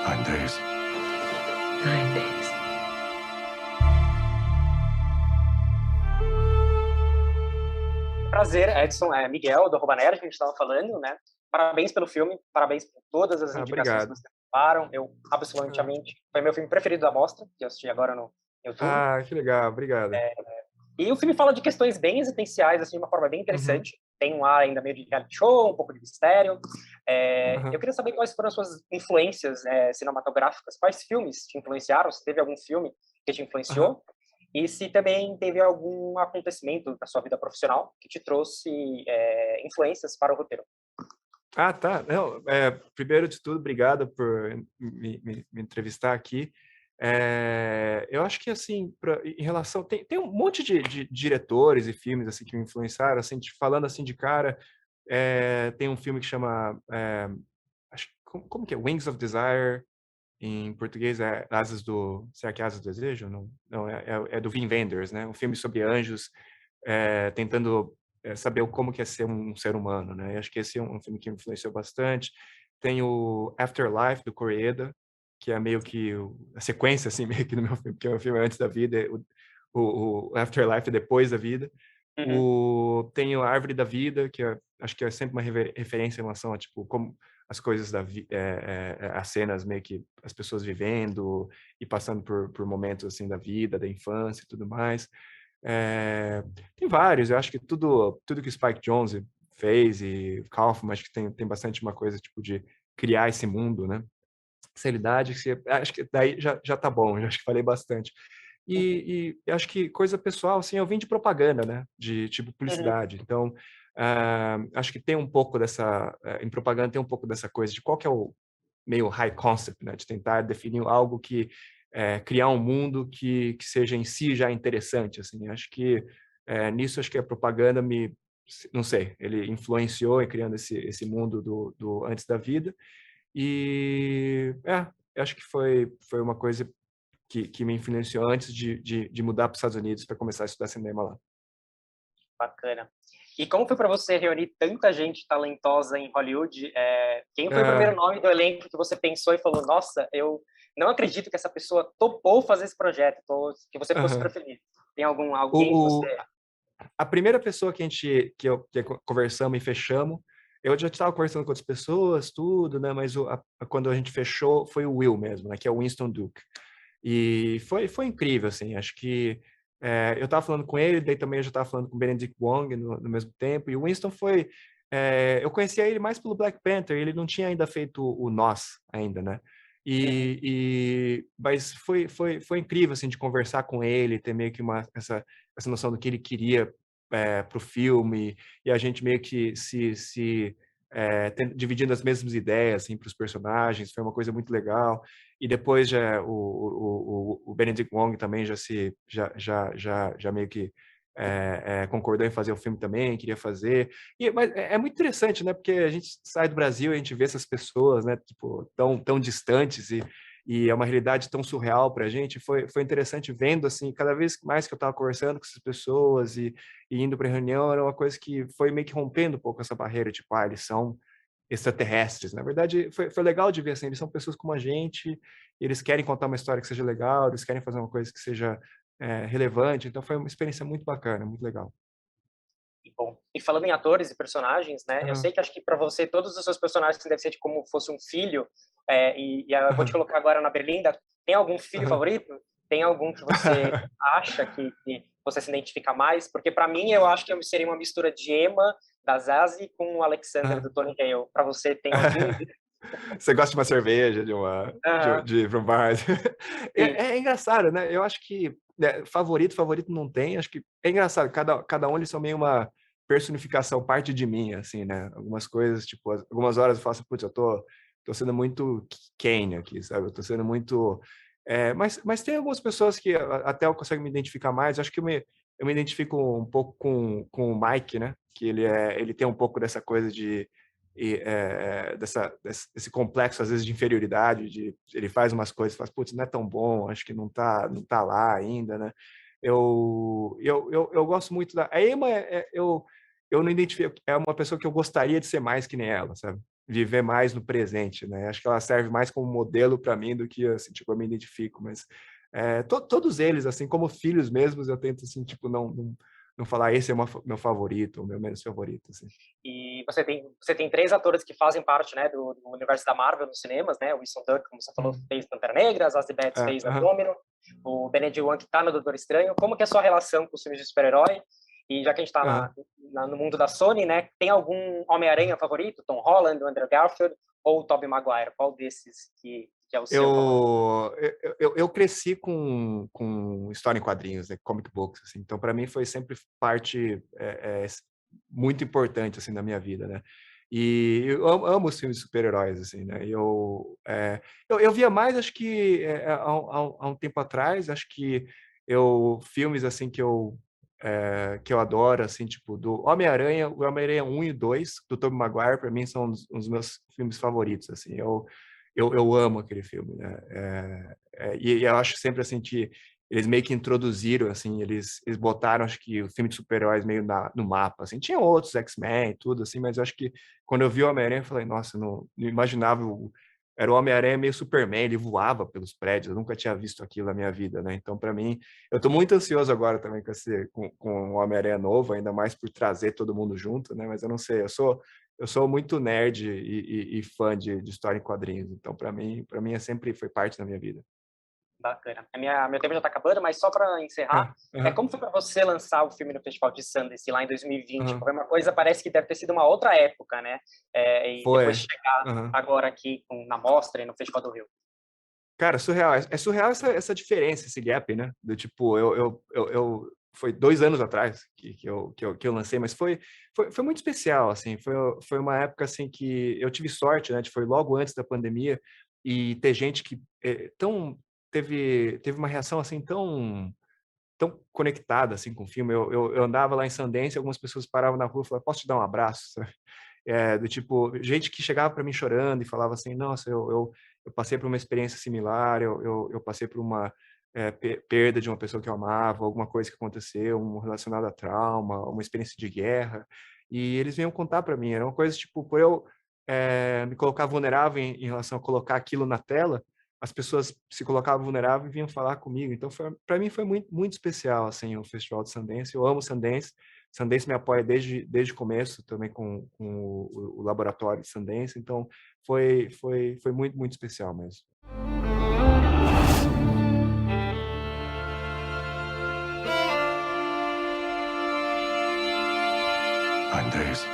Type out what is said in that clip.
9 days. 9 days. Prazer, Edson, é Miguel, do Arroba Nerd, que a gente estava falando, né? Parabéns pelo filme, parabéns por todas as indicações que Obrigado. vocês falaram. Eu, absolutamente, foi meu filme preferido da mostra, que eu assisti agora no YouTube. Que legal, obrigado. E o filme fala de questões bem existenciais, assim, de uma forma bem interessante. Tem um ar ainda meio de reality show, um pouco de mistério. Eu queria saber quais foram as suas influências cinematográficas, quais filmes te influenciaram, se teve algum filme que te influenciou, e se também teve algum acontecimento da sua vida profissional que te trouxe influências para o roteiro. Tá. Não, primeiro de tudo, obrigado por me entrevistar aqui. Eu acho que, assim, em relação... Tem um monte de diretores e filmes assim, que me influenciaram, assim, falando assim de cara, tem um filme que chama... como que é? Wings of Desire, em português é Asas do... Será que é Asas do Desejo? Não, é do Wim Wenders, né? Um filme sobre anjos tentando saber como que é ser um ser humano, né? Eu acho que esse é um filme que me influenciou bastante. Tem o Afterlife, do Koreeda, que é meio que a sequência, assim, meio que do meu filme, que é o filme antes da vida, o Afterlife é depois da vida. Tem a Árvore da Vida, que acho que é sempre uma referência em relação a, tipo, como as coisas da vida, as cenas meio que as pessoas vivendo e passando por momentos, assim, da vida, da infância e tudo mais. Tem vários, eu acho que tudo que o Spike Jonze fez e Kaufman, acho que tem bastante uma coisa, tipo, de criar esse mundo, né? Seriedade, acho que daí já tá bom, eu acho que falei bastante. E acho que coisa pessoal, assim, eu vim de propaganda, né? De, tipo, publicidade. Então, acho que tem um pouco dessa... em propaganda tem um pouco dessa coisa de qual que é o meio high concept, né? De tentar definir algo que... criar um mundo que seja em si já interessante, assim. Acho que nisso, acho que a propaganda não sei, ele influenciou em criando esse mundo do antes da vida. E acho que foi uma coisa que me influenciou antes de mudar para os Estados Unidos para começar a estudar cinema lá. Bacana. E como foi para você reunir tanta gente talentosa em Hollywood? Quem foi o primeiro nome do elenco que você pensou e falou, nossa, eu não acredito que essa pessoa topou fazer esse projeto, que você ficou super feliz? Tem alguém que você... A primeira pessoa que conversamos e fechamos, eu já estava conversando com outras pessoas, tudo, né? Mas quando a gente fechou, foi o Will mesmo, né? Que é o Winston Duke. E foi incrível, assim. Acho que eu estava falando com ele, daí também eu já estava falando com o Benedict Wong no mesmo tempo. E o Winston foi... eu conhecia ele mais pelo Black Panther, ele não tinha ainda feito o Nós ainda, né? Mas foi incrível, assim, de conversar com ele, ter meio que essa noção do que ele queria para o filme, e a gente meio que dividindo as mesmas ideias assim, para os personagens, foi uma coisa muito legal. E depois já o Benedict Wong também já meio que concordou em fazer o filme também, queria fazer. Mas é muito interessante, né? Porque a gente sai do Brasil e a gente vê essas pessoas, né? Tipo, tão distantes e é uma realidade tão surreal para a gente. Foi interessante vendo, assim, cada vez mais que eu estava conversando com essas pessoas e indo para a reunião, era uma coisa que foi meio que rompendo um pouco essa barreira, tipo, eles são extraterrestres. Na verdade, foi legal de ver, assim, eles são pessoas como a gente, eles querem contar uma história que seja legal, eles querem fazer uma coisa que seja relevante, então foi uma experiência muito bacana, muito legal. Bom, e falando em atores e personagens, né? Eu sei que acho que para você todos os seus personagens devem ser como fosse um filho. Eu vou te colocar agora na berlinda. Tem algum filho favorito? Tem algum que você acha que você se identifica mais? Porque para mim eu acho que seria uma mistura de Emma da Zazie com o Alexander do Tony Hale. Para você tem algum? Você gosta de uma cerveja, de um bar. É engraçado, né? Eu acho que favorito não tem. Acho que é engraçado. Cada um eles são meio uma personificação, parte de mim, assim, né? Algumas coisas, tipo, algumas horas eu falo assim, putz, eu tô sendo muito Kane aqui, sabe? Eu tô sendo muito... mas tem algumas pessoas que até eu consigo me identificar mais. Acho que eu me identifico um pouco com o Mike, né? Que ele tem um pouco dessa coisa de desse complexo às vezes de inferioridade, ele faz umas coisas, faz, putz, não é tão bom, acho que não tá lá ainda, né? Eu gosto muito da... A Emma, eu não identifico, é uma pessoa que eu gostaria de ser mais que nem ela, sabe? viver mais no presente, né? Acho que ela serve mais como modelo para mim do que, assim, tipo, eu me identifico, mas todos eles, assim, como filhos mesmos, eu tento, assim, tipo, não falar esse é meu favorito, o meu menos favorito, assim. E você tem três atores que fazem parte, né, do universo da Marvel nos cinemas, né? O Wilson Duck, como você falou, fez Pantera Negra, as Zazie Beetz fez Abômino, o Benedict Wong que tá no Doutor Estranho. Como que é a sua relação com os filmes de super-herói? E já que a gente tá no mundo da Sony, né, tem algum Homem-Aranha favorito? Tom Holland, o Andrew Garfield ou o Tobey Maguire? Qual desses que é o seu favorito? Eu cresci com história em quadrinhos, né, comic books, assim, então para mim foi sempre parte muito importante assim na minha vida, né? E eu amo os filmes de super-heróis, assim, né? Eu via mais, acho que há um tempo atrás, acho que filmes assim que eu adoro, assim, tipo do Homem-Aranha, o Homem-Aranha 1 e 2, do Tobey Maguire, para mim são os meus filmes favoritos, assim. Eu amo aquele filme, né? E eu acho sempre assim que eles meio que introduziram, assim, eles botaram, acho que o filme de super-heróis meio no mapa, assim. Tinha outros X-Men e tudo, assim, mas eu acho que quando eu vi o Homem-Aranha, eu falei, nossa, não imaginava, era o Homem-Aranha meio Superman, ele voava pelos prédios, eu nunca tinha visto aquilo na minha vida, né? Então, para mim, eu tô muito ansioso agora também com o Homem-Aranha novo, ainda mais por trazer todo mundo junto, né? Mas eu não sei, eu sou muito nerd e fã de história em quadrinhos, então para mim sempre foi parte da minha vida. Bacana. Meu tempo já está acabando, mas só para encerrar, como foi para você lançar o filme no Festival de Sundance lá em 2020? Foi uma coisa, parece que deve ter sido uma outra época, né? E depois Foi. chegar agora aqui na Mostra e no Festival do Rio. Cara, surreal. É surreal essa diferença, esse gap, né? Do tipo, foi 2 anos atrás que eu lancei, mas foi muito especial, assim. Foi uma época, assim, que eu tive sorte, né? Foi logo antes da pandemia e ter gente que teve uma reação, assim, tão conectada, assim, com o filme. Eu andava lá em Sundance, algumas pessoas paravam na rua e falavam, posso te dar um abraço? Do tipo, gente que chegava para mim chorando e falava assim, nossa, eu passei por uma experiência similar, eu passei por uma perda de uma pessoa que eu amava, alguma coisa que aconteceu, relacionado a trauma, uma experiência de guerra, e eles vinham contar para mim, era uma coisa tipo, por eu me colocar vulnerável em relação a colocar aquilo na tela, as pessoas se colocavam vulnerável e vinham falar comigo, então para mim foi muito, muito especial, assim, o Festival de Sundance, eu amo Sundance, Sundance me apoia desde o começo, também com o laboratório de Sundance, então foi muito, muito especial mesmo. 9 days.